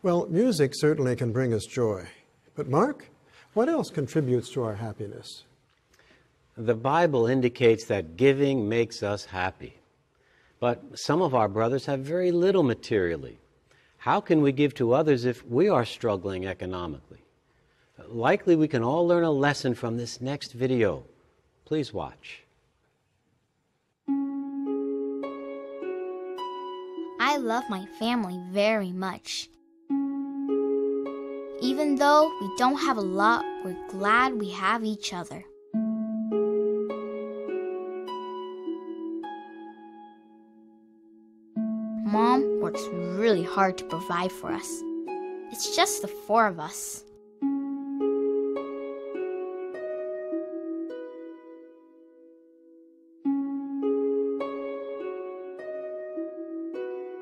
Well, music certainly can bring us joy. But Mark, what else contributes to our happiness? The Bible indicates that giving makes us happy. But some of our brothers have very little materially. How can we give to others if we are struggling economically? Likely we can all learn a lesson from this next video. Please watch. I love my family very much. Even though we don't have a lot, we're glad we have each other. Mom works really hard to provide for us. It's just the four of us.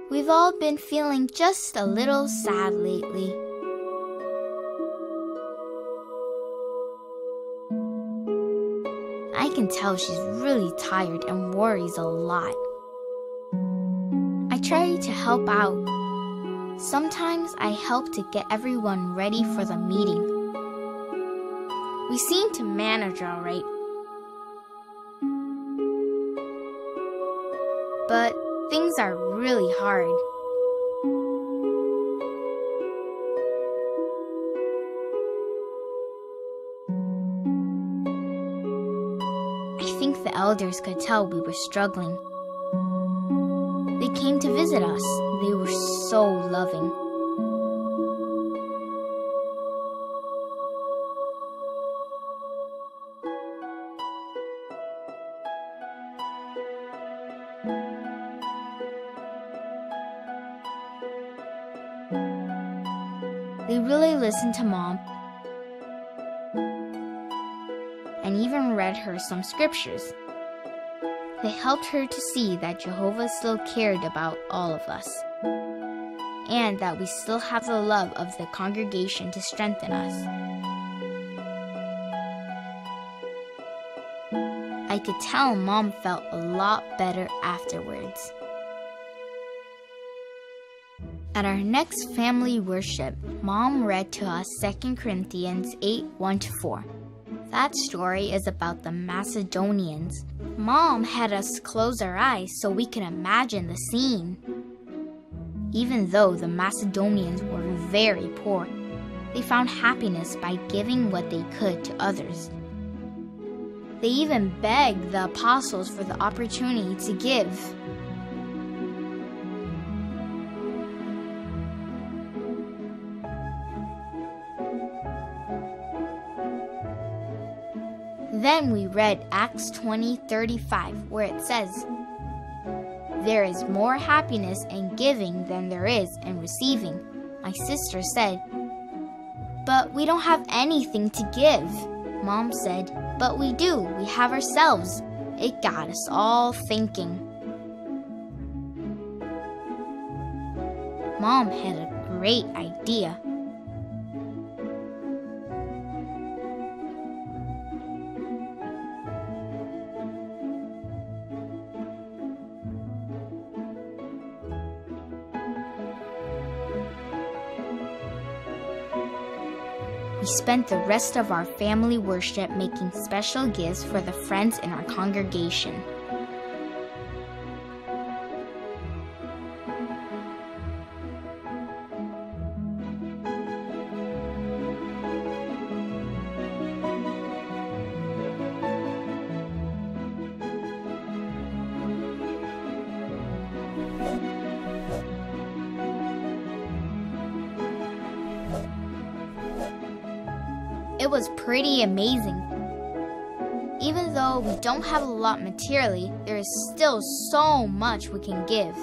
We've all been feeling just a little sad lately. I can tell she's really tired and worries a lot. I try to help out. Sometimes I help to get everyone ready for the meeting. We seem to manage all right. But things are really hard. I think the elders could tell we were struggling. They came to visit us. They were so loving. They really listened to Mom and even read her some scriptures. They helped her to see that Jehovah still cared about all of us and that we still have the love of the congregation to strengthen us. I could tell Mom felt a lot better afterwards. At our next family worship, Mom read to us 2 Corinthians 8:1-4. That story is about the Macedonians. Mom had us close our eyes so we could imagine the scene. Even though the Macedonians were very poor, they found happiness by giving what they could to others. They even begged the apostles for the opportunity to give. Then we read Acts 20:35, where it says, "There is more happiness in giving than there is in receiving." My sister said, "But we don't have anything to give." Mom said, "But we do. We have ourselves." It got us all thinking. Mom had a great idea. We spent the rest of our family worship making special gifts for the friends in our congregation. It was pretty amazing. Even though we don't have a lot materially, there is still so much we can give.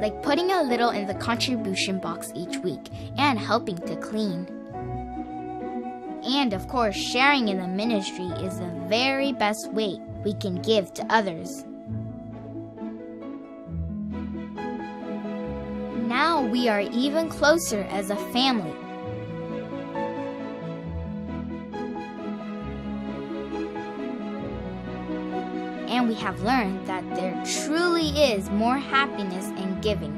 Like putting a little in the contribution box each week and helping to clean. And of course, sharing in the ministry is the very best way we can give to others. Now we are even closer as a family. And we have learned that there truly is more happiness in giving.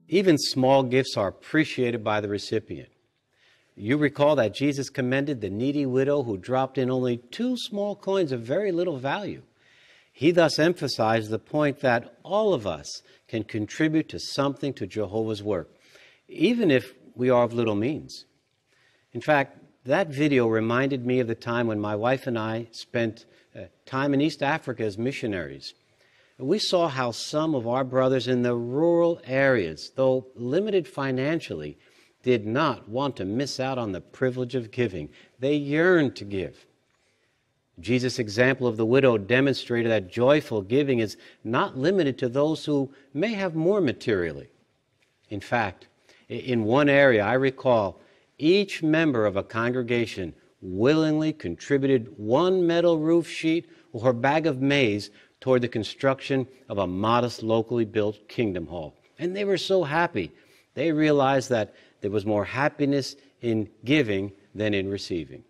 Even small gifts are appreciated by the recipient. You recall that Jesus commended the needy widow who dropped in only 2 small coins of very little value. He thus emphasized the point that all of us can contribute to something to Jehovah's work, even if we are of little means. In fact, that video reminded me of the time when my wife and I spent time in East Africa as missionaries. We saw how some of our brothers in the rural areas, though limited financially, did not want to miss out on the privilege of giving. They yearned to give. Jesus' example of the widow demonstrated that joyful giving is not limited to those who may have more materially. In fact, in one area I recall, each member of a congregation willingly contributed 1 metal roof sheet or bag of maize toward the construction of a modest locally built kingdom hall. And they were so happy. They realized that there was more happiness in giving than in receiving.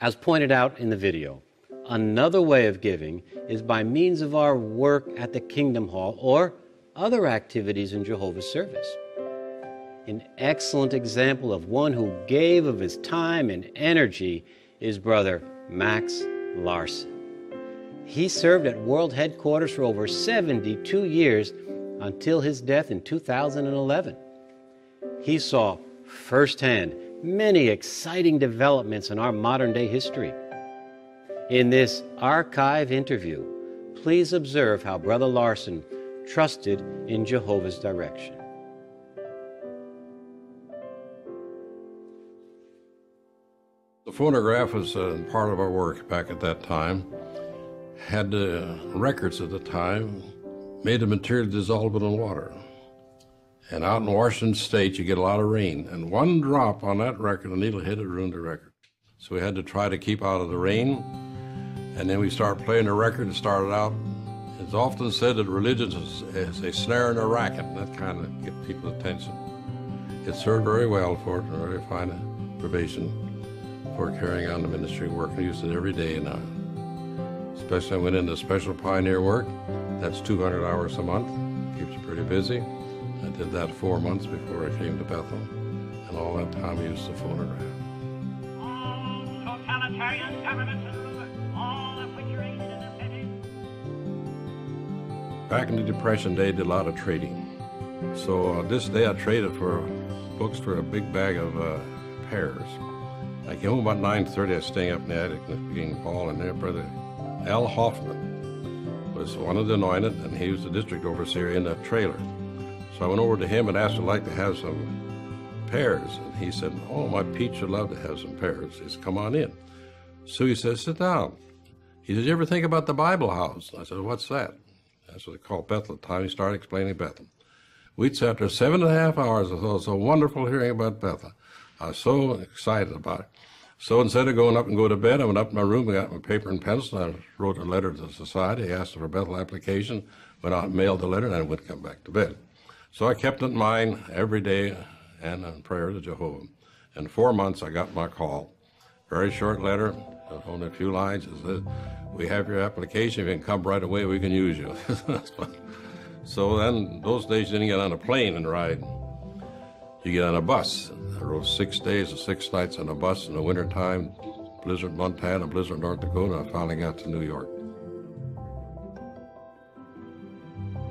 As pointed out in the video, another way of giving is by means of our work at the Kingdom Hall or other activities in Jehovah's service. An excellent example of one who gave of his time and energy is Brother Max Larson. He served at World Headquarters for over 72 years until his death in 2011. He saw firsthand many exciting developments in our modern-day history. In this archive interview, please observe how Brother Larson trusted in Jehovah's direction. The phonograph was part of our work back at that time. Had records at the time made of material dissolvable in water. And out in Washington State, you get a lot of rain. And 1 drop on that record, a needle hit it, ruined the record. So we had to try to keep out of the rain. And then we started playing the record and started out. It's often said that religion is a snare and a racket, and that kind of gets people's attention. It served very well for it, a very fine probation for carrying on the ministry work. I used it every day now. Especially when I went into special pioneer work. That's 200 hours a month. Keeps you pretty busy. I did that 4 months before I came to Bethel. And all that time I used the phonograph. All totalitarian governments, all of which are aided and abetted. Back in the Depression day, I did a lot of trading. So this day I traded for books for a big bag of pears. I came home about 9:30. I was staying up in the attic in the beginning of fall, and there, Brother Al Hoffman was one of the anointed, and he was the district overseer in that trailer. So I went over to him and asked if he'd like to have some pears. And he said, "Oh, my Pete would love to have some pears." He said, "Come on in." So he said, "Sit down." He said, "You ever think about the Bible house?" I said, "What's that?" That's what they called Bethel at the time. He started explaining Bethel. We'd sat there 7.5 hours. I thought it was so wonderful hearing about Bethel. I was so excited about it. So instead of going up and go to bed, I went up in my room, I got my paper and pencil, and I wrote a letter to the society. I asked for a Bethel application, went out and mailed the letter, and I went come back to bed. So I kept it in mind every day and in prayer to Jehovah. In 4 months, I got my call. Very short letter, only a few lines. It said, "We have your application. If you can come right away, we can use you." So then, those days, you didn't get on a plane and ride. You get on a bus. I rode 6 days and 6 nights on a bus in the wintertime, blizzard Montana, blizzard North Dakota. I finally got to New York.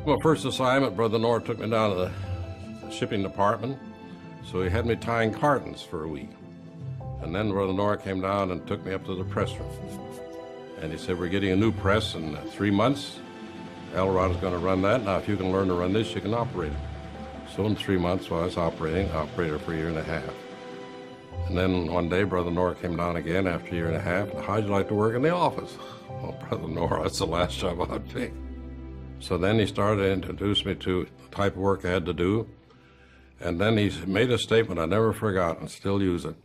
Well, first assignment, Brother Noah took me down to the shipping department, so he had me tying cartons for a week. And then Brother Noah came down and took me up to the press room. And he said, "We're getting a new press in 3 months. Elrod is going to run that. Now, if you can learn to run this, you can operate it." So in 3 months, while I was operator for a year and a half. And then one day, Brother Noah came down again after a year and a half. "How'd you like to work in the office?" "Well, Brother Noah, that's the last job I'd take." So then he started to introduce me to the type of work I had to do. And then he made a statement I never forgot and still use it.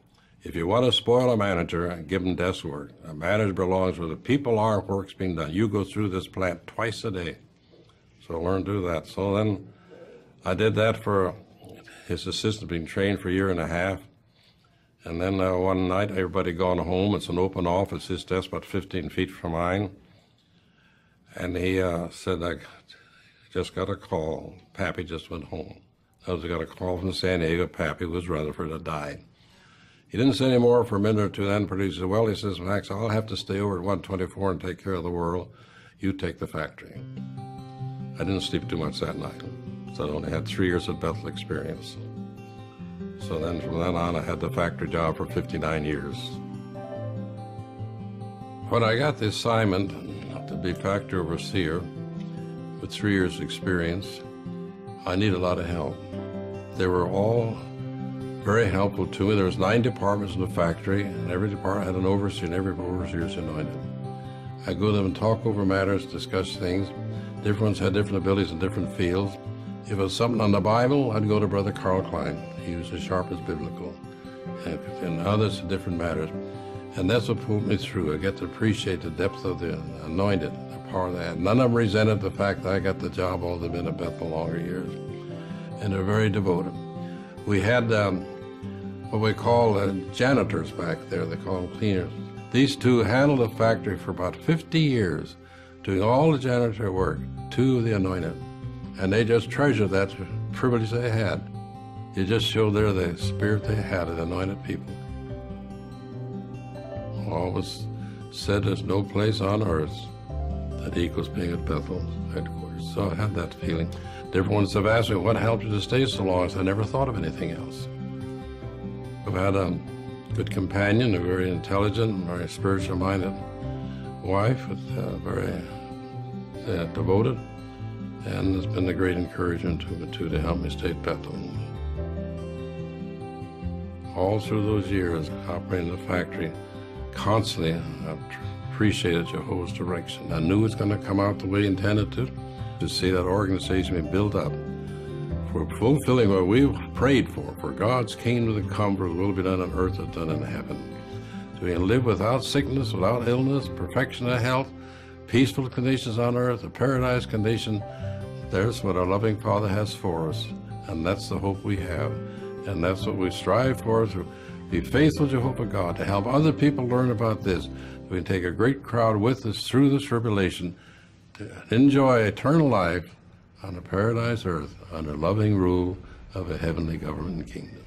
"If you want to spoil a manager, give him desk work. A manager belongs where the people are, work's being done. You go through this plant twice a day." So I learned to do that. So then I did that for his assistant, being trained for a year and a half. And then one night, everybody gone home. It's an open office. His desk about 15 feet from mine. And he said, just got a call. Pappy just went home. I got a call from San Diego. Pappy was Rutherford had died. He didn't say any more for a minute or two. Then he said, well, he says, Max, I'll have to stay over at 124 and take care of the world. You take the factory. I didn't sleep too much that night. So I only had 3 years of Bethel experience. So then from then on, I had the factory job for 59 years. When I got the assignment to be factory overseer with 3 years experience, I needed a lot of help. They were all very helpful to me. There was 9 departments in the factory, and every department had an overseer, and every overseer was anointed. I'd go to them and talk over matters, discuss things. Different ones had different abilities in different fields. If it was something on the Bible, I'd go to Brother Carl Klein. He was as sharp as biblical, and others in different matters. And that's what pulled me through. I get to appreciate the depth of the anointed, the power of that. None of them resented the fact that I got the job, although they've been at Bethel longer years. And they're very devoted. We had what we call janitors back there. They call them cleaners. These two handled the factory for about 50 years, doing all the janitor work to the anointed. And they just treasured that privilege they had. It just showed there the spirit they had of anointed people. Always said there's no place on earth that equals being at Bethel headquarters. So I had that feeling. Different ones have asked me, what helped you to stay so long? I said, I never thought of anything else. I've had a good companion, a very intelligent, very spiritual-minded wife, very devoted, and it's been a great encouragement to me, too, to help me stay at Bethel. All through those years operating the factory, constantly I appreciated Jehovah's direction. I knew it was going to come out the way he intended to see that organization be built up for fulfilling what we prayed for God's kingdom to come, for the will be done on earth as done in heaven. So we can live without sickness, without illness, perfection of health, peaceful conditions on earth, a paradise condition. There's what our loving Father has for us, and that's the hope we have. And that's what we strive for, to be faithful to Jehovah God, to help other people learn about this. We can take a great crowd with us through this tribulation to enjoy eternal life on a paradise earth under loving rule of a heavenly government and kingdom.